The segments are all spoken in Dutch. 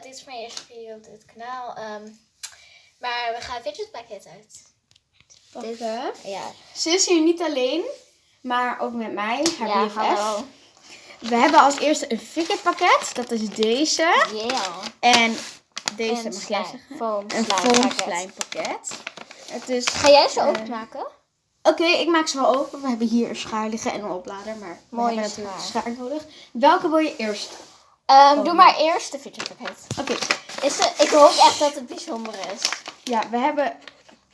dit is mijn eerste video op dit kanaal. Maar we gaan fidget pakket uit. Pakken. Ja. Ze is hier niet alleen, maar ook met mij, haar Ja, BFF. hallo. We hebben als eerste een fidget pakket. Dat is deze. Yeah. En deze, En mag jij slime. zeggen? Foam Een slime foam pakket. slime pakket. Het is... Ga jij ze openmaken? Oké, ik maak ze wel open. We hebben hier een schaar liggen en een oplader, maar we Mooie hebben natuurlijk schaar. een schaar nodig. Welke wil je eerst? Doe maar eerst de fidget pakket. Oké, Ik hoop echt dat het bijzonder is. ja, we hebben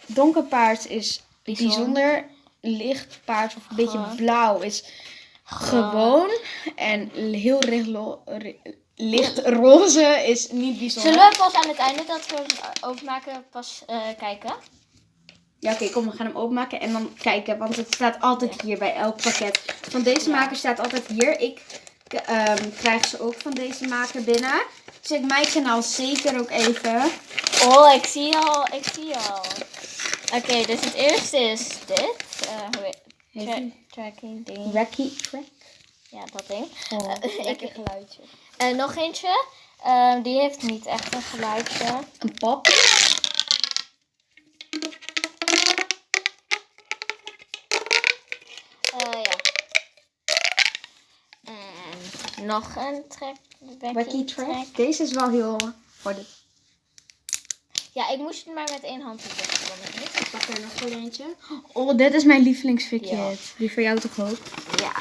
donkerpaars is bijzonder, lichtpaars of een beetje blauw is gewoon en heel licht roze is niet bijzonder. Zullen we pas aan het einde dat we hem openmaken pas kijken? Ja, oké, kom, we gaan hem openmaken en dan kijken, want het staat altijd hier bij elk pakket. Van deze maker staat altijd hier. Ik krijg ze ook van deze maker binnen. Check mijn kanaal zeker ook even. Oh, ik zie al. Oké, dus het eerste is dit. Tracking ding. Wacky Track. Ja, dat ding. Lekker geluidje. Nog eentje. Die heeft niet echt een geluidje. Een pop. Ja. En nog een Wacky Track. Deze is wel heel... Ja, ik moest het maar met één hand doen. Ik pak er nog zo eentje. Oh, dit is mijn lievelingsfidget. Ja. Die voor jou toch ook? Ja.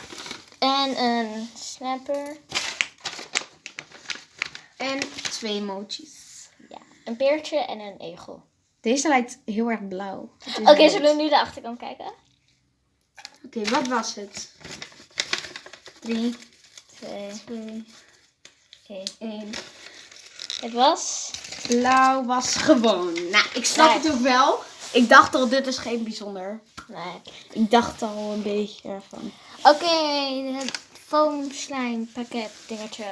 En een snapper. En 2 emojis. Ja. Een peertje en een egel. Deze lijkt heel erg blauw. Oké, zullen we nu de achterkant kijken? Oké, wat was het? 3, 2, 2, 1. 1. Het was... Blauw was gewoon. Nou, ik snap het ook wel. Ik dacht al, dit is geen bijzonder. Nee. Ik dacht al een beetje van... Oké, het foam slime pakket dingetje.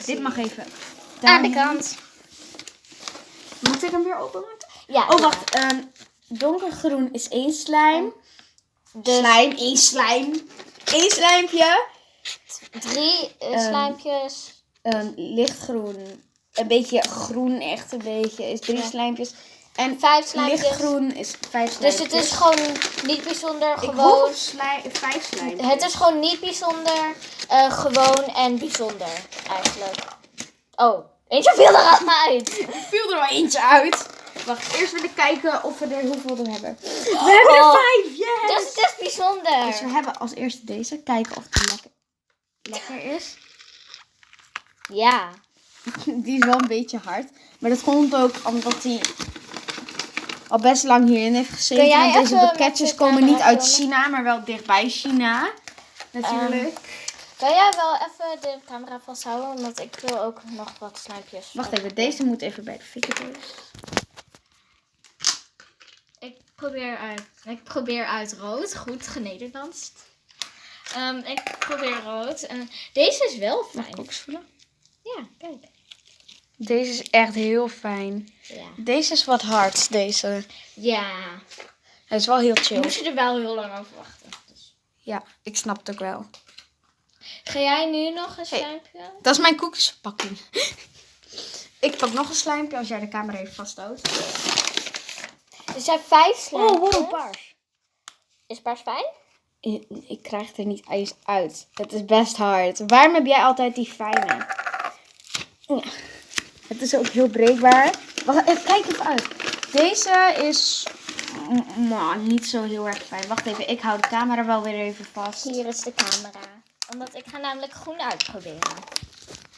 Dit mag even. Aan de kant. Moet ik hem weer openmaken? Ja. Oh, wacht. Donkergroen is 1 slime. Dus Slime, 1 slime. 1 slijmpje. 3 slijmpjes. Lichtgroen. Een beetje groen, echt een beetje. Is 3 slijmpjes. En 5 slijmpjes. lichtgroen is 5 slijmpjes. Dus het is gewoon niet bijzonder. Ik Gewoon. hoop 5 slijmpjes. Het is gewoon niet bijzonder. Gewoon en bijzonder. Eigenlijk. Oh, eentje viel eruit. viel er al eentje uit. Wacht, eerst willen kijken of we er hoeveel we hebben. We hebben er 5, yes! Dus het is bijzonder. Dus we hebben als eerste deze. Kijken of die lekker is. Ja. Die is wel een beetje hard. Maar dat komt ook omdat hij al best lang hierin heeft gezeten. Kun jij Want deze even pakketjes met de komen niet camera uit filmen? China, maar wel dichtbij China. Natuurlijk. Kan jij wel even de camera vasthouden? Want ik wil ook nog wat slijmpjes. Wacht even, deze moet even bij de fidget. Ik probeer uit rood. Goed genederlandst. Ik probeer rood. En deze is wel fijn. Ook voelen. Ja, kijk. Deze is echt heel fijn. Ja. Deze is wat hard, deze. Ja. Hij is wel heel Dan chill. moet je er wel heel lang over wachten. Dus. Ja, ik snap het ook wel. Ga jij nu nog een slijmpje? Dat is mijn koekjesverpakking. Ik pak nog een slijmpje als jij de camera even vasthoudt. Er zijn 5 slijmpjes. paars. Is paars fijn? Ik krijg het er niet eens uit. Het is best hard. Waarom heb jij altijd die fijne? Ja. Het is ook heel breekbaar. Wacht, kijk even uit. Deze is niet zo heel erg fijn. Wacht even, ik hou de camera wel weer even vast. Hier is de camera. Omdat ik ga namelijk groen uitproberen.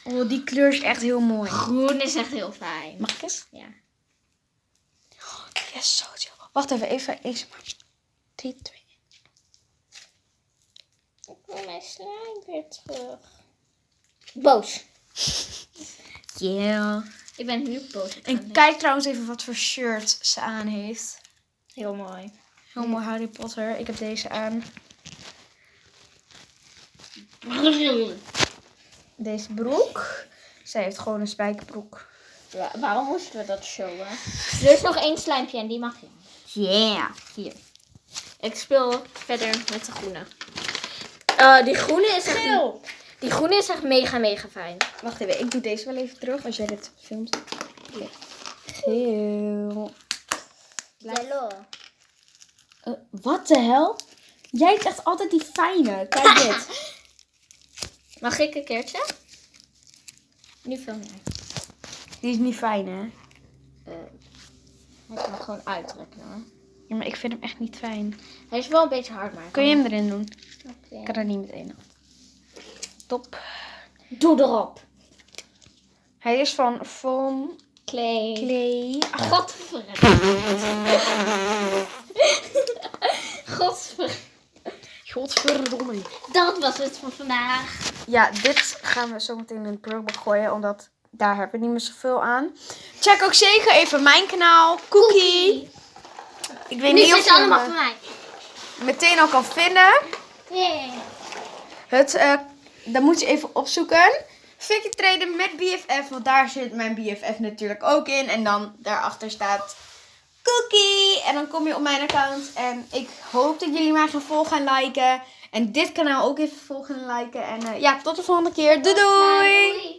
Oh, die kleur is echt heel mooi. Groen is echt heel fijn. Mag ik eens? Ja. Oh, die is zo chill. Wacht even. 3, 2. Ik wil mijn slime weer terug. Boos. Yeah. Ik ben nu boos. En kijk trouwens even wat voor shirt ze aan heeft. Heel mooi. Heel mooi Harry Potter. Ik heb deze aan. Deze broek. Zij heeft gewoon een spijkerbroek. Waarom moesten we dat showen? Er is nog 1 slijmpje en die mag je. Yeah. Hier. Ik speel verder met de groene. Die groene is echt... Die groene is echt mega, mega fijn. Wacht even, ik doe deze wel even terug als jij dit filmt. Oké. Geel. Yellow. Wat de hel? Jij krijgt altijd die fijne. Kijk dit. Mag ik een keertje? Nu film jij. Die is niet fijn, hè? Hij kan hem gewoon uittrekken hoor. Ja, maar ik vind hem echt niet fijn. Hij is wel een beetje hard, maar. Kun je hem erin doen? Oké. Ik kan er niet meteen af. Top. Doe erop. Hij is van Clay. Ach, godverdomme. Dat was het voor vandaag. Ja, dit gaan we zo meteen in het prullenbak gooien, omdat daar hebben we niet meer zoveel aan. Check ook zeker even mijn kanaal, Cookie. Ik weet Nu niet of zit je het allemaal hem voor mij. meteen al kan vinden. Yeah. Dan moet je even opzoeken. Fikkie Traden met BFF, want daar zit mijn BFF natuurlijk ook in. En dan daarachter staat Cookie. En dan kom je op mijn account. En ik hoop dat jullie mij gaan volgen en liken. En dit kanaal ook even volgen en liken. En ja, tot de volgende keer. Doei doei! Doei.